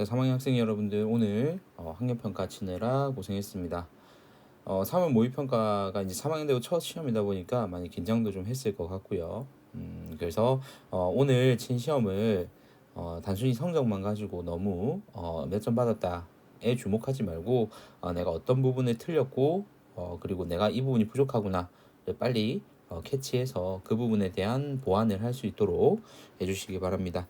자, 3학년 학생 여러분들 오늘 학년평가 치느라 고생했습니다. 3월 모의평가가 이제 3학년 되고 첫 시험이다 보니까 많이 긴장도 좀 했을 것 같고요. 그래서 오늘 친 시험을 단순히 성적만 가지고 너무 몇 점 받았다에 주목하지 말고 내가 어떤 부분을 틀렸고 그리고 내가 이 부분이 부족하구나 빨리 캐치해서 그 부분에 대한 보완을 할 수 있도록 해주시기 바랍니다.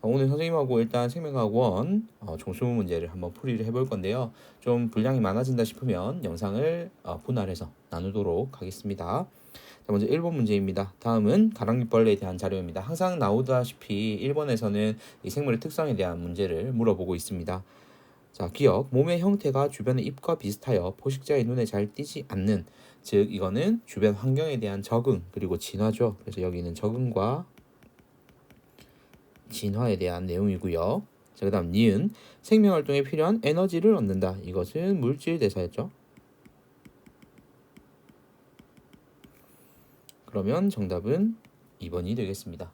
오늘 선생님하고 일단 생명과학원 종수문 문제를 한번 풀이를 해볼 건데요. 좀 분량이 많아진다 싶으면 영상을 분할해서 나누도록 하겠습니다. 자, 먼저 1번 문제입니다. 다음은 가랑비벌레에 대한 자료입니다. 항상 나오다시피 1번에서는 이 생물의 특성에 대한 문제를 물어보고 있습니다. 자, 기억, 몸의 형태가 주변의 잎과 비슷하여 포식자의 눈에 잘 띄지 않는, 즉 이거는 주변 환경에 대한 적응 그리고 진화죠. 그래서 여기는 적응과 진화에 대한 내용이고요. 자, 그 다음 니은, 생명활동에 필요한 에너지를 얻는다. 이것은 물질 대사였죠. 그러면 정답은 2번이 되겠습니다.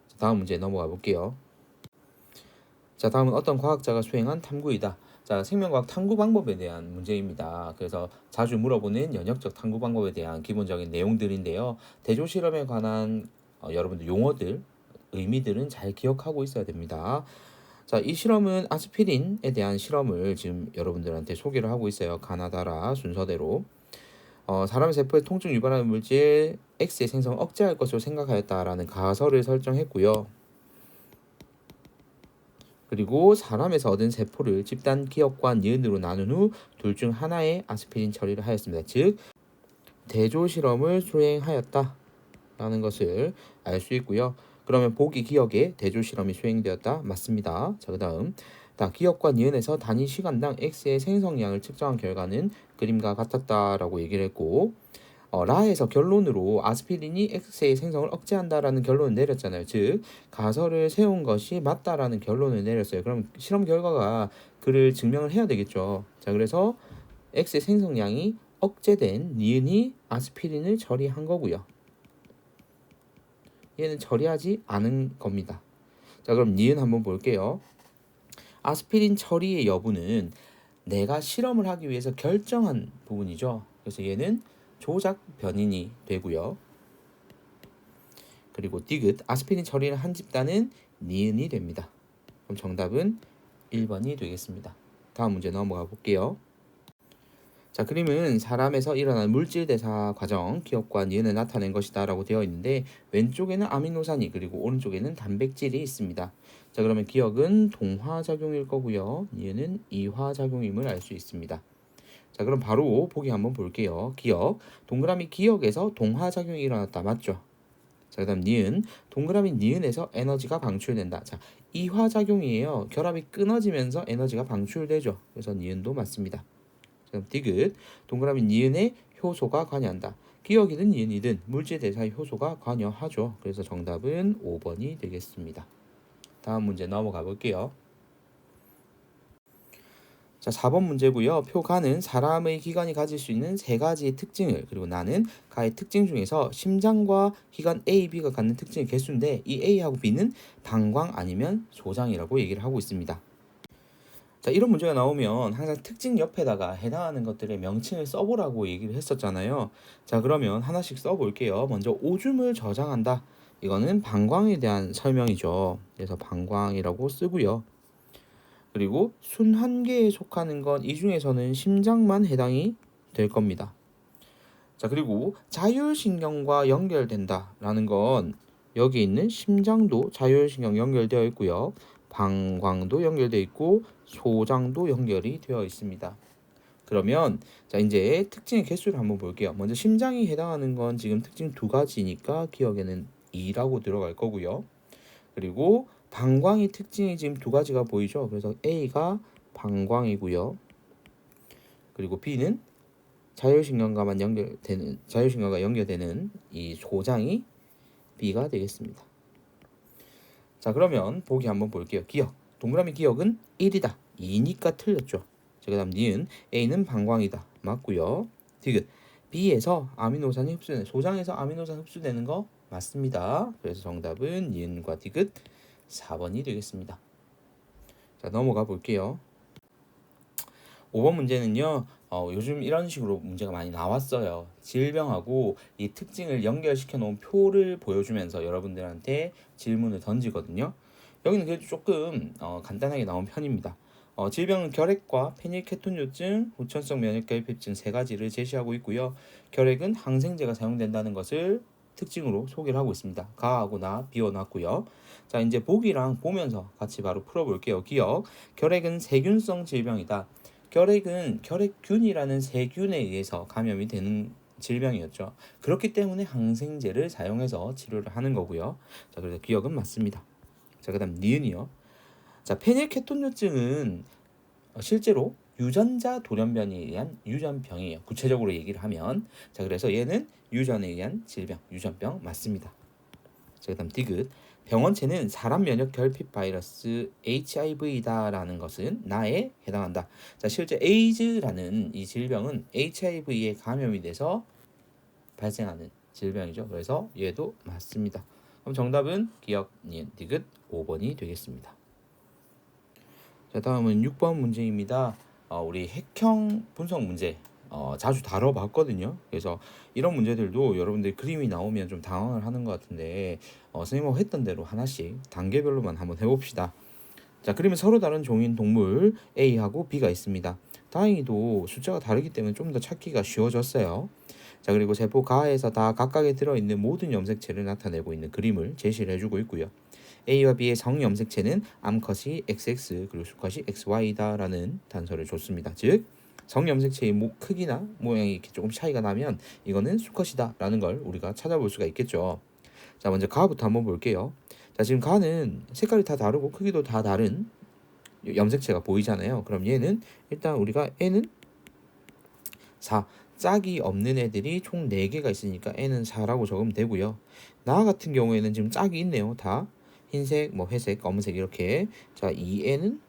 자, 다음 문제 넘어가 볼게요. 자, 다음은 어떤 과학자가 수행한 탐구이다. 자, 생명과학 탐구 방법에 대한 문제입니다. 그래서 자주 물어보는 연역적 탐구 방법에 대한 기본적인 내용들인데요. 대조 실험에 관한 여러분들 용어들, 의미들은 잘 기억하고 있어야 됩니다. 자, 이 실험은 아스피린에 대한 실험을 지금 여러분들한테 소개를 하고 있어요. 가나다라 순서대로. 사람의 세포에 통증 유발하는 물질 X의 생성을 억제할 것으로 생각하였다라는 가설을 설정했고요. 그리고 사람에서 얻은 세포를 집단 기억과 니은으로 나눈 후 둘 중 하나의 아스피린 처리를 하였습니다. 즉 대조 실험을 수행하였다라는 것을 알 수 있고요. 그러면 보기 기억에 대조 실험이 수행되었다. 맞습니다. 자, 그다음 기억과 니은에서 단위 시간당 X의 생성량을 측정한 결과는 그림과 같았다라고 얘기를 했고 라에서 결론으로 아스피린이 X의 생성을 억제한다라는 결론을 내렸잖아요. 즉 가설을 세운 것이 맞다라는 결론을 내렸어요. 그럼 실험 결과가 그를 증명을 해야 되겠죠. 자, 그래서 X의 생성량이 억제된 니은이 아스피린을 처리한 거고요. 얘는 처리하지 않은 겁니다. 자, 그럼 니은 한번 볼게요. 아스피린 처리의 여부는 내가 실험을 하기 위해서 결정한 부분이죠. 그래서 얘는 조작 변인이 되고요. 그리고 디귿, 아스피린 처리를 한 집단은 니은이 됩니다. 그럼 정답은 1번이 되겠습니다. 다음 문제 넘어가 볼게요. 자, 그림은 사람에서 일어나는 물질 대사 과정, 기억과 니은을 나타낸 것이다 라고 되어 있는데 왼쪽에는 아미노산이 그리고 오른쪽에는 단백질이 있습니다. 자, 그러면 기억은 동화작용일 거고요. 니은은 이화작용임을 알 수 있습니다. 자, 그럼 바로 보기 한번 볼게요. 기억, 동그라미 기억에서 동화작용이 일어났다. 맞죠? 자, 그 다음 니은, 동그라미 니은에서 에너지가 방출된다. 자, 이화작용이에요. 결합이 끊어지면서 에너지가 방출되죠. 그래서 니은도 맞습니다. 그럼 디귿, 동그라미 니은에 효소가 관여한다. 기억이든 니은이든 물질 대사의 효소가 관여하죠. 그래서 정답은 5번이 되겠습니다. 다음 문제 넘어가 볼게요. 자, 4번 문제고요. 표가는 사람의 기관이 가질 수 있는 세 가지의 특징을, 그리고 나는 가의 특징 중에서 심장과 기관 A, B가 갖는 특징의 개수인데 이 A하고 B는 방광 아니면 소장이라고 얘기를 하고 있습니다. 자, 이런 문제가 나오면 항상 특징 옆에다가 해당하는 것들의 명칭을 써보라고 얘기를 했었잖아요. 자, 그러면 하나씩 써볼게요. 먼저 오줌을 저장한다. 이거는 방광에 대한 설명이죠. 그래서 방광이라고 쓰고요. 그리고 순 한 개에 속하는 건 이 중에서는 심장만 해당이 될 겁니다. 자, 그리고 자율신경과 연결된다라는 건 여기 있는 심장도 자율신경 연결되어 있고요. 방광도 연결되어 있고 소장도 연결이 되어 있습니다. 그러면 자, 이제 특징의 개수를 한번 볼게요. 먼저 심장이 해당하는 건 지금 특징 두 가지니까 기억에는 2라고 들어갈 거고요. 그리고 방광의 특징이 지금 두 가지가 보이죠. 그래서 A가 방광이고요. 그리고 B는 자율신경과 연결되는 이 소장이 B가 되겠습니다. 자, 그러면 보기 한번 볼게요. 기억, 동그라미 기억은 1이다. 2니까 틀렸죠. 자, 그 다음 니은, A는 방광이다. 맞고요. 디귿, B에서 아미노산이 흡수되는, 소장에서 아미노산 흡수되는 거 맞습니다. 그래서 정답은 니은과 디귿 4번이 되겠습니다. 자, 넘어가 볼게요. 5번 문제는요. 요즘 이런 식으로 문제가 많이 나왔어요. 질병하고 이 특징을 연결시켜 놓은 표를 보여주면서 여러분들한테 질문을 던지거든요. 여기는 그래도 조금 간단하게 나온 편입니다. 질병은 결핵과 페닐케톤요증, 후천성 면역결핍증 세 가지를 제시하고 있고요. 결핵은 항생제가 사용된다는 것을 특징으로 소개를 하고 있습니다. 가하고 나 비워놨고요. 자, 이제 보기랑 보면서 같이 바로 풀어볼게요. 기억. 결핵은 세균성 질병이다. 결핵은 결핵균이라는 세균에 의해서 감염이 되는 질병이었죠. 그렇기 때문에 항생제를 사용해서 치료를 하는 거고요. 자, 그래서 기억은 맞습니다. 자, 그다음 니은이요. 자, 페닐케톤요증은 실제로 유전자 돌연변이에 의한 유전병이에요. 구체적으로 얘기를 하면, 자, 그래서 얘는 유전에 의한 질병, 유전병 맞습니다. 자, 그다음 디귿. 병원체는 사람 면역 결핍 바이러스 HIV다라는 것은 나에 해당한다. 자, 실제 에이즈라는 이 질병은 HIV에 감염이 돼서 발생하는 질병이죠. 그래서 얘도 맞습니다. 그럼 정답은 기억, 니은, 디귿 5번이 되겠습니다. 자, 다음은 6번 문제입니다. 우리 핵형 분석 문제 자주 다뤄봤거든요. 그래서 이런 문제들도 여러분들 그림이 나오면 좀 당황을 하는 것 같은데 선생님하고 했던 대로 하나씩 단계별로만 한번 해봅시다. 자, 그러면 서로 다른 종인 동물 A하고 B가 있습니다. 다행히도 숫자가 다르기 때문에 좀 더 찾기가 쉬워졌어요. 자, 그리고 세포 가에서 다 각각에 들어있는 모든 염색체를 나타내고 있는 그림을 제시를 해주고 있고요. A와 B의 성염색체는 암컷이 XX 그리고 수컷이 XY다라는 단서를 줬습니다. 즉 성염색체의 크기나 모양이 이렇게 조금 차이가 나면 이거는 수컷이다라는 걸 우리가 찾아볼 수가 있겠죠. 자, 먼저 가부터 한번 볼게요. 자, 지금 가는 색깔이 다 다르고 크기도 다 다른 염색체가 보이잖아요. 그럼 얘는 일단 우리가 N은 4, 짝이 없는 애들이 총 4개가 있으니까 N은 4라고 적으면 되고요. 나 같은 경우에는 지금 짝이 있네요. 다 흰색, 뭐 회색, 검은색 이렇게. 자, 이 N은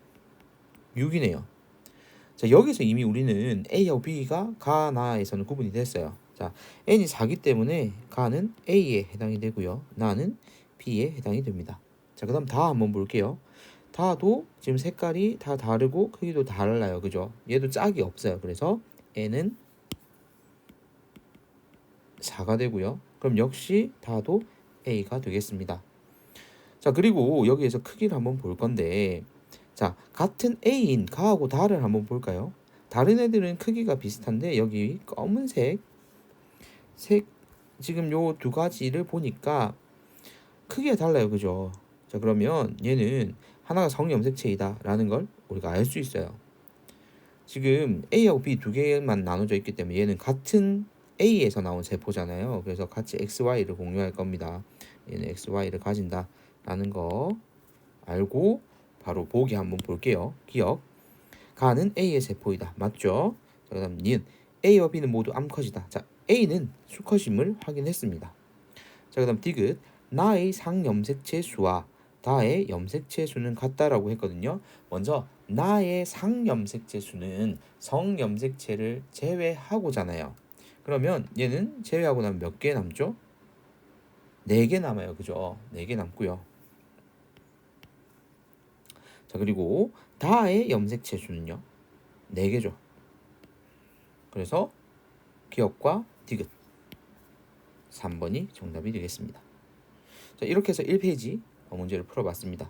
6이네요. 자, 여기서 이미 우리는 A하고 B가 가, 나에서는 구분이 됐어요. 자, N이 4기 때문에 가는 A에 해당이 되고요. 나는 B에 해당이 됩니다. 자, 그 다음 다 한번 볼게요. 다도 지금 색깔이 다 다르고 크기도 달라요. 그죠? 얘도 짝이 없어요. 그래서 N은 4가 되고요. 그럼 역시 다도 A가 되겠습니다. 자, 그리고 여기에서 크기를 한번 볼 건데, 자, 같은 A인 가하고 다를 한번 볼까요? 다른 애들은 크기가 비슷한데 여기 검은색 색 지금 요 두 가지를 보니까 크기가 달라요. 그죠? 자, 그러면 얘는 하나가 성염색체이다 라는 걸 우리가 알 수 있어요. 지금 A하고 B 두 개만 나눠져 있기 때문에 얘는 같은 A에서 나온 세포잖아요. 그래서 같이 XY를 공유할 겁니다. 얘는 XY를 가진다 라는 거 알고 바로 보기 한번 볼게요. 기억. 가는 A의 세포이다. 맞죠? 자, 그다음 니은. A와 B는 모두 암컷이다. 자, A는 수컷임을 확인했습니다. 자, 그다음 디귿. 나의 상염색체 수와 다의 염색체 수는 같다라고 했거든요. 먼저 나의 상염색체 수는 성염색체를 제외하고잖아요. 그러면 얘는 제외하고 나면 몇 개 남죠? 4개 남아요. 그죠? 4개 남고요. 자, 그리고 다의 염색체 수는요. 4개죠. 그래서 기억과 디귿 3번이 정답이 되겠습니다. 자, 이렇게 해서 1페이지 문제를 풀어봤습니다.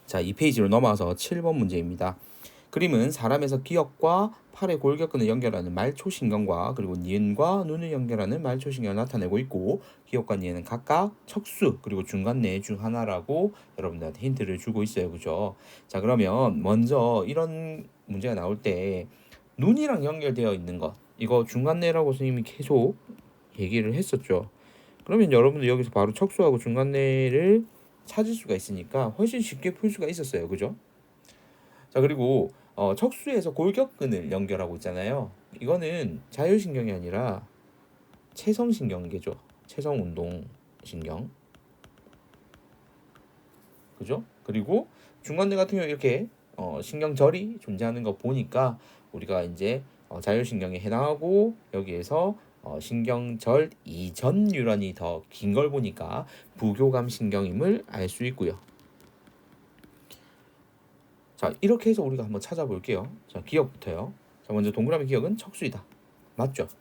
자, 2페이지로 넘어와서 7번 문제입니다. 그림은 사람에서 기억과 팔의 골격근을 연결하는 말초신경과 그리고 니은과 눈을 연결하는 말초신경을 나타내고 있고, 기억과 니은은 각각 척수 그리고 중간내 중 하나라고 여러분들한테 힌트를 주고 있어요. 그죠? 자, 그러면 먼저 이런 문제가 나올 때 눈이랑 연결되어 있는 것, 이거 중간내라고 선생님이 계속 얘기를 했었죠. 그러면 여러분들 여기서 바로 척수하고 중간내를 찾을 수가 있으니까 훨씬 쉽게 풀 수가 있었어요. 그죠? 자, 그리고 척수에서 골격근을 연결하고 있잖아요. 이거는 자율신경이 아니라 체성신경계죠. 체성운동신경. 그죠? 그리고 중간내 같은 경우 이렇게 신경절이 존재하는 거 보니까 우리가 이제 자율신경에 해당하고 여기에서 신경절 이전 뉴런이 더 긴 걸 보니까 부교감 신경임을 알 수 있고요. 자, 이렇게 해서 우리가 한번 찾아볼게요. 자, 기억부터요. 자, 먼저 동그라미 기억은 척수이다. 맞죠? 자,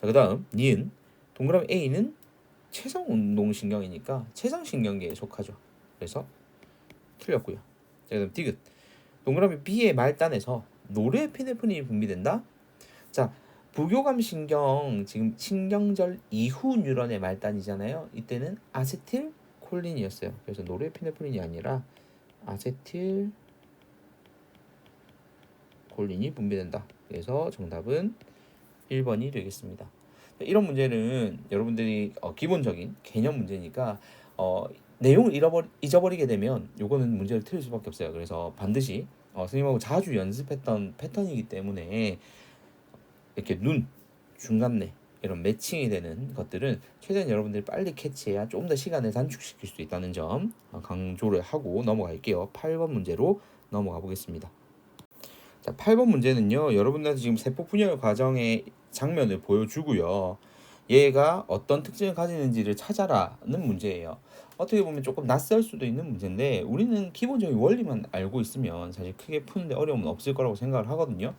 그 다음 니은 동그라미 A는 체성운동신경이니까 체성신경계에 속하죠. 그래서 틀렸고요. 자, 그 다음 디귿 동그라미 B의 말단에서 노르에피네프린이 분비된다. 자, 부교감 신경 지금 신경절 이후 뉴런의 말단이잖아요. 이때는 아세틸콜린이었어요. 그래서 노르에피네프린이 아니라 아세틸콜린이 분비된다. 그래서 정답은 1번이 되겠습니다. 이런 문제는 여러분들이 기본적인 개념 문제니까 내용을 잊어버리게 되면 요거는 문제를 틀릴 수밖에 없어요. 그래서 반드시 선생님하고 자주 연습했던 패턴이기 때문에 이렇게 눈, 중간내 이런 매칭이 되는 것들은 최대한 여러분들이 빨리 캐치해야 좀 더 시간을 단축시킬 수 있다는 점 강조를 하고 넘어갈게요. 8번 문제로 넘어가 보겠습니다. 자, 8번 문제는요. 여러분들한테 지금 세포 분열 과정의 장면을 보여주고요. 얘가 어떤 특징을 가지는지를 찾아라는 문제예요. 어떻게 보면 조금 낯설 수도 있는 문제인데 우리는 기본적인 원리만 알고 있으면 사실 크게 푸는데 어려움은 없을 거라고 생각을 하거든요.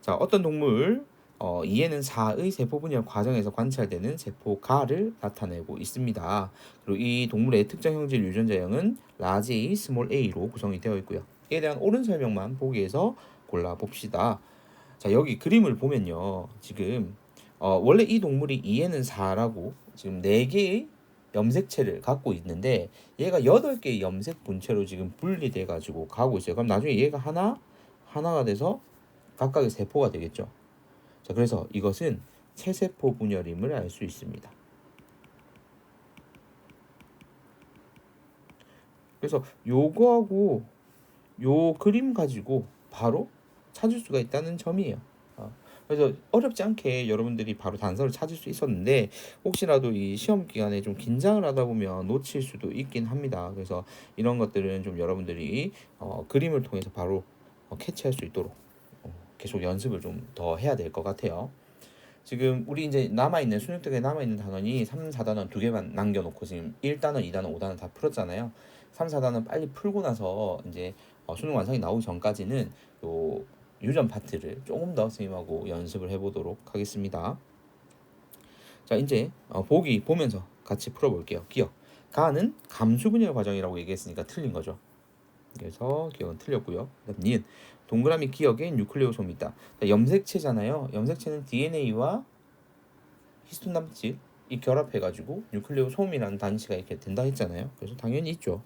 자, 어떤 동물 2에는 4의 세포 분열 과정에서 관찰되는 세포가를 나타내고 있습니다. 그리고 이 동물의 특정 형질 유전자형은 라지 A, 스몰 a로 구성이 되어 있고요. 이에 대한 옳은 설명만 보기 위해서 골라봅시다. 자, 여기 그림을 보면요. 지금 원래 이 동물이 2에는 4라고 지금 4개의 염색체를 갖고 있는데 얘가 8개의 염색 분체로 지금 분리돼 가지고 가고 있어요. 그럼 나중에 얘가 하나가 돼서 각각의 세포가 되겠죠. 자, 그래서 이것은 체세포 분열임을 알 수 있습니다. 그래서 요거하고 요 그림 가지고 바로 찾을 수가 있다는 점이에요. 그래서 어렵지 않게 여러분들이 바로 단서를 찾을 수 있었는데 혹시라도 이 시험 기간에 좀 긴장을 하다 보면 놓칠 수도 있긴 합니다. 그래서 이런 것들은 좀 여러분들이 그림을 통해서 바로 캐치할 수 있도록 계속 연습을 좀 더 해야 될 것 같아요. 지금 우리 이제 남아있는 수능특에 남아있는 단원이 3, 4단원 2개만 남겨놓고 지금 1단원, 2단원, 5단원 다 풀었잖아요. 3, 4단원 빨리 풀고 나서 이제 수능 완성이 나오기 전까지는 요 유전 파트를 조금 더 선생님하고 연습을 해보도록 하겠습니다. 자, 이제 보기 보면서 같이 풀어볼게요. 기억. 가는 감수분열 과정이라고 얘기했으니까 틀린 거죠. 그래서 기억은 틀렸고요. 그다음 니은 동그라미 기억에 뉴클레오솜이 있다. 염색체잖아요. 염색체는 DNA와 히스톤 단백질이 결합해가지고 뉴클레오솜이라는 단위가 이렇게 된다 했잖아요. 그래서 당연히 있죠.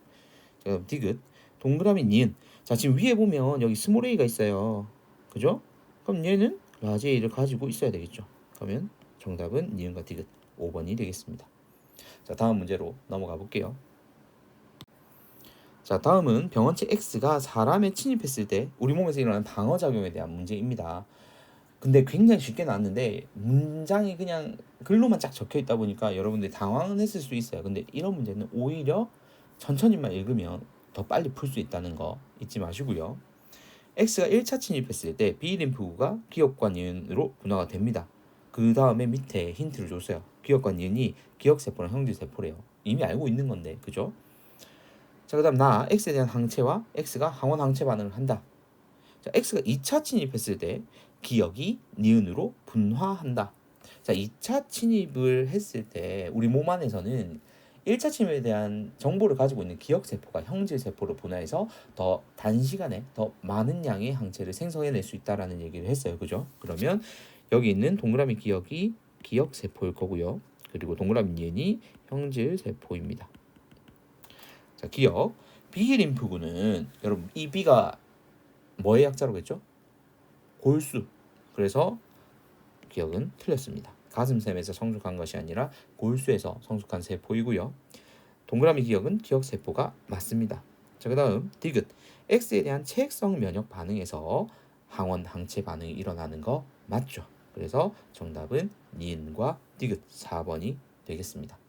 자, 디귿 동그라미 니은. 자, 지금 위에 보면 여기 스몰 a가 있어요. 그죠? 그럼 얘는 라지 a를 가지고 있어야 되겠죠. 그러면 정답은 니은과 디귿 5번이 되겠습니다. 자, 다음 문제로 넘어가 볼게요. 자, 다음은 병원체 X가 사람에 침입했을 때 우리 몸에서 일어나는 방어작용에 대한 문제입니다. 근데 굉장히 쉽게 나왔는데 문장이 그냥 글로만 쫙 적혀 있다 보니까 여러분들이 당황은 했을 수 있어요. 근데 이런 문제는 오히려 천천히만 읽으면 더 빨리 풀 수 있다는 거 잊지 마시고요. X가 1차 침입했을 때 B림프구가 기억과 니은으로 분화가 됩니다. 그 다음에 밑에 힌트를 줬어요. 기억과 니은이 기억세포랑 형질세포래요. 이미 알고 있는 건데, 그죠? 자, 그 다음 X에 대한 항체와 X가 항원 항체 반응을 한다. 자, X가 2차 침입했을 때 기억이 니은으로 분화한다. 자, 2차 침입을 했을 때 우리 몸 안에서는 1차 침입에 대한 정보를 가지고 있는 기억세포가 형질세포로 분화해서 더 단시간에 더 많은 양의 항체를 생성해낼 수 있다라는 얘기를 했어요. 그죠? 그러면 여기 있는 동그라미 기억이 기억세포일 거고요. 그리고 동그라미 니은이 형질세포입니다. 자, 기억. B림프구는 여러분 이 B가 뭐의 약자라고 했죠? 골수. 그래서 기억은 틀렸습니다. 가슴샘에서 성숙한 것이 아니라 골수에서 성숙한 세포이고요. 동그라미 기억은 기억세포가 맞습니다. 자, 그 다음 디귿. X에 대한 체액성 면역 반응에서 항원 항체 반응이 일어나는 거 맞죠? 그래서 정답은 니은과 디귿 4번이 되겠습니다.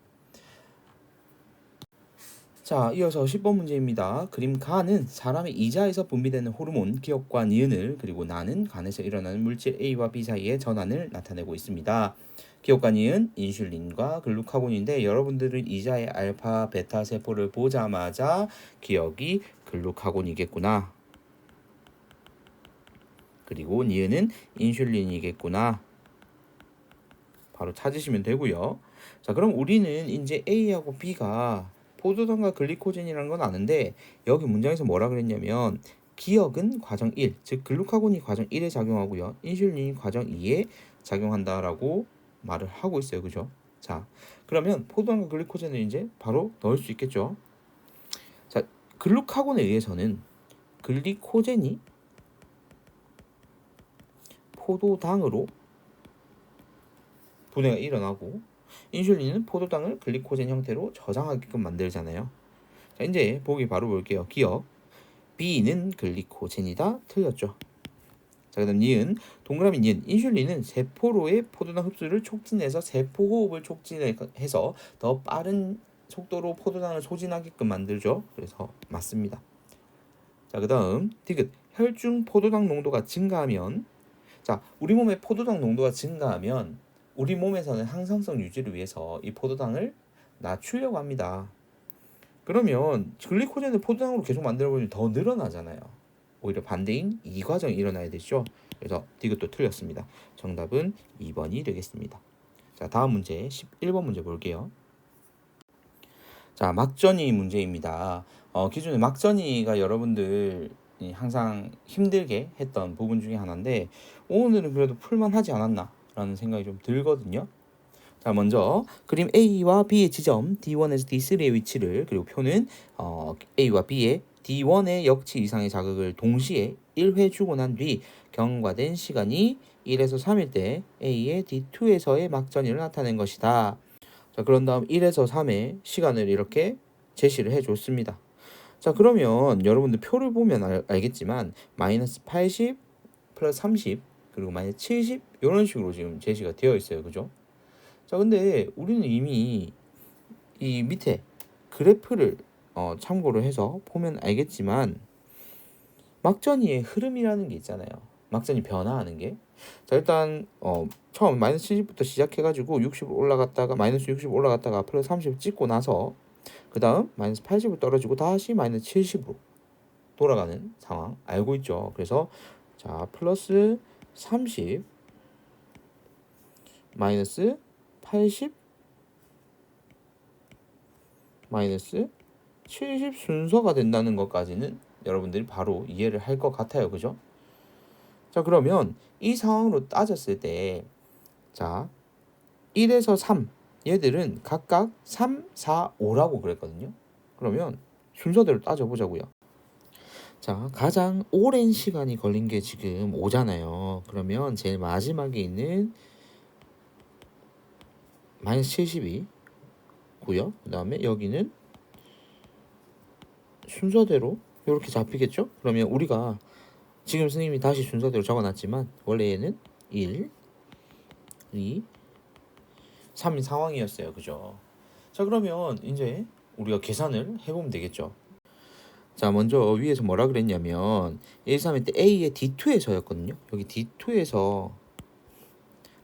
자, 이어서 10번 문제입니다. 그림 가는 사람의 이자에서 분비되는 호르몬 기억과 니은을 그리고 나는 간에서 일어나는 물질 A와 B 사이의 전환을 나타내고 있습니다. 기억과 니은, 인슐린과 글루카곤인데 여러분들은 이자의 알파, 베타 세포를 보자마자 기억이 글루카곤이겠구나 그리고 니은은 인슐린이겠구나. 바로 찾으시면 되고요. 자, 그럼 우리는 이제 A하고 B가 포도당과 글리코젠이라는 건 아는데 여기 문장에서 뭐라 그랬냐면 기억은 과정 1, 즉 글루카곤이 과정 1에 작용하고요. 인슐린이 과정 2에 작용한다라고 말을 하고 있어요. 그죠? 자, 그러면 포도당과 글리코젠을 이제 바로 넣을 수 있겠죠. 자, 글루카곤에 의해서는 글리코젠이 포도당으로 분해가 일어나고 인슐린은 포도당을 글리코젠 형태로 저장하게끔 만들잖아요. 자, 이제 보기 바로 볼게요. 기억. B는 글리코젠이다. 틀렸죠. 자, 그다음 니은. 동그라미 니은. 인슐린은 세포로의 포도당 흡수를 촉진해서 세포 호흡을 촉진해서 더 빠른 속도로 포도당을 소진하게끔 만들죠. 그래서 맞습니다. 자, 그다음 디귿. 혈중 포도당 농도가 증가하면 자, 우리 몸의 포도당 농도가 증가하면 우리 몸에서는 항상성 유지를 위해서 이 포도당을 낮추려고 합니다. 그러면 글리코젠을 포도당으로 계속 만들어버리면 더 늘어나잖아요. 오히려 반대인 이 과정이 일어나야 되죠. 그래서 디귿도 틀렸습니다. 정답은 2번이 되겠습니다. 자, 다음 문제 11번 문제 볼게요. 자, 막전이 문제입니다. 기존에 막전이가 여러분들 항상 힘들게 했던 부분 중에 하나인데 오늘은 그래도 풀만하지 않았나 라는 생각이 좀 들거든요. 자, 먼저 그림 A와 B의 지점 D1에서 D3의 위치를 그리고 표는 A와 B의 D1의 역치 이상의 자극을 동시에 1회 주고 난 뒤 경과된 시간이 1에서 3일 때 A의 D2에서의 막전이를 나타낸 것이다. 자, 그런 다음 1에서 3의 시간을 이렇게 제시를 해줬습니다. 자, 그러면 여러분들 표를 보면 알겠지만 마이너스 80 플러스 30 그리고 마이너스 70 이런 식으로 지금 제시가 되어 있어요. 그죠? 자, 근데 우리는 이미 이 밑에 그래프를 참고를 해서 보면 알겠지만 막전이의 흐름이라는 게 있잖아요. 막전이 변화하는 게. 자, 일단 처음 마이너스 70부터 시작해가지고 60으로 올라갔다가 마이너스 60 올라갔다가 플러스 30 찍고 나서 그 다음 마이너스 80으로 떨어지고 다시 마이너스 70으로 돌아가는 상황 알고 있죠. 그래서 자, 플러스 30 마이너스 80 마이너스 70 순서가 된다는 것까지는 여러분들이 바로 이해를 할 것 같아요. 그죠? 자, 그러면 이 상황으로 따졌을 때 자, 1에서 3 얘들은 각각 3, 4, 5라고 그랬거든요. 그러면 순서대로 따져보자고요. 자, 가장 오랜 시간이 걸린 게 지금 5잖아요. 그러면 제일 마지막에 있는 마이너스 70이 고요. 그 다음에 여기는 순서대로 이렇게 잡히겠죠? 그러면 우리가 지금 선생님이 다시 순서대로 적어놨지만 원래 얘는 1, 2, 3인 상황이었어요. 그죠? 자, 그러면 이제 우리가 계산을 해보면 되겠죠. 자, 먼저 위에서 뭐라 그랬냐면 1, 3일 때 A의 D2에서였거든요. 여기 D2에서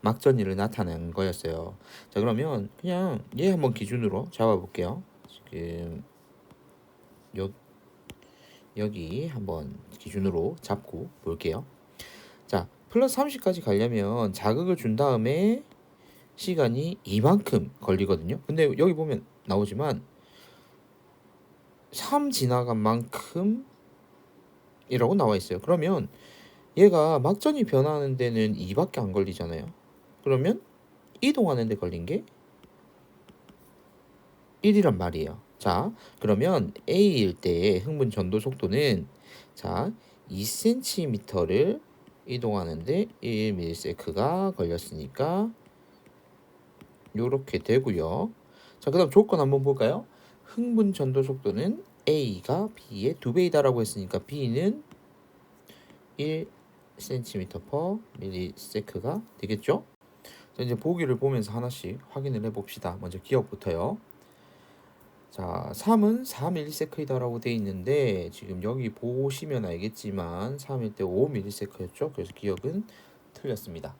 막전이를 나타낸 거였어요. 자, 그러면 그냥 얘 한번 기준으로 잡아볼게요. 지금 여기 한번 기준으로 잡고 볼게요. 자, 플러스 30까지 가려면 자극을 준 다음에 시간이 이만큼 걸리거든요. 근데 여기 보면 나오지만 3 지나간 만큼 이라고 나와 있어요. 그러면 얘가 막전이 변하는 데는 2밖에 안 걸리잖아요. 그러면 이동하는 데 걸린 게 1이란 말이에요. 자, 그러면 A일 때의 흥분 전도 속도는 자, 2cm를 이동하는데 1ms가 걸렸으니까 요렇게 되고요. 자, 그 다음 조건 한번 볼까요? 흥분 전도 속도는 A가 B의 2배이다라고 했으니까 B는 1cm/ms가 되겠죠? 자, 이제 보기를 보면서 하나씩 확인을 해봅시다. 먼저 기억부터요. 자, 3은 4ms이다라고 돼 있는데 지금 여기 보시면 알겠지만 3일 때 5ms였죠. 그래서 기억은 틀렸습니다.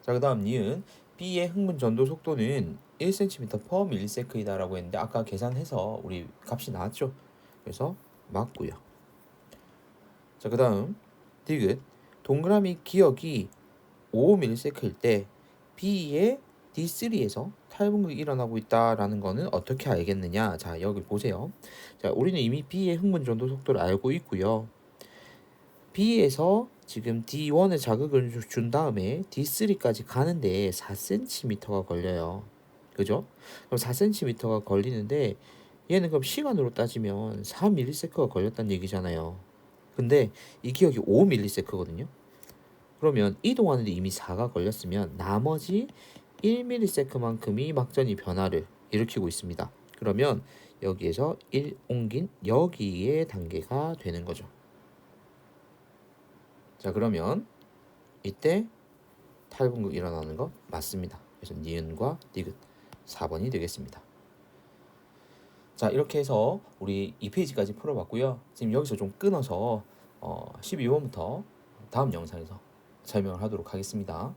자, 그 다음 니은 B의 흥분 전도 속도는 1cm/ms이다라고 했는데 아까 계산해서 우리 값이 나왔죠. 그래서 맞고요. 자, 그 다음 디귿 동그라미 기억이 5ms일 때 B의 D3에서 탈분극이 일어나고 있다라는 거는 어떻게 알겠느냐? 자, 여기 보세요. 자, 우리는 이미 B의 흥분 전도 속도를 알고 있고요. B에서 지금 D1에 자극을 준 다음에 D3까지 가는데 4cm가 걸려요. 그죠? 그럼 4cm가 걸리는데 얘는 그럼 시간으로 따지면 4ms가 걸렸다는 얘기잖아요. 근데 이 기억이 5ms거든요. 그러면 이동하는데 이미 4가 걸렸으면 나머지 1ms만큼이 막전이 변화를 일으키고 있습니다. 그러면 여기에서 1 옮긴 여기의 단계가 되는 거죠. 자, 그러면 이때 탈분극 일어나는 거 맞습니다. 그래서 니은과 디귿 4번이 되겠습니다. 자, 이렇게 해서 우리 2페이지까지 풀어봤고요. 지금 여기서 좀 끊어서 12번부터 다음 영상에서 설명을 하도록 하겠습니다.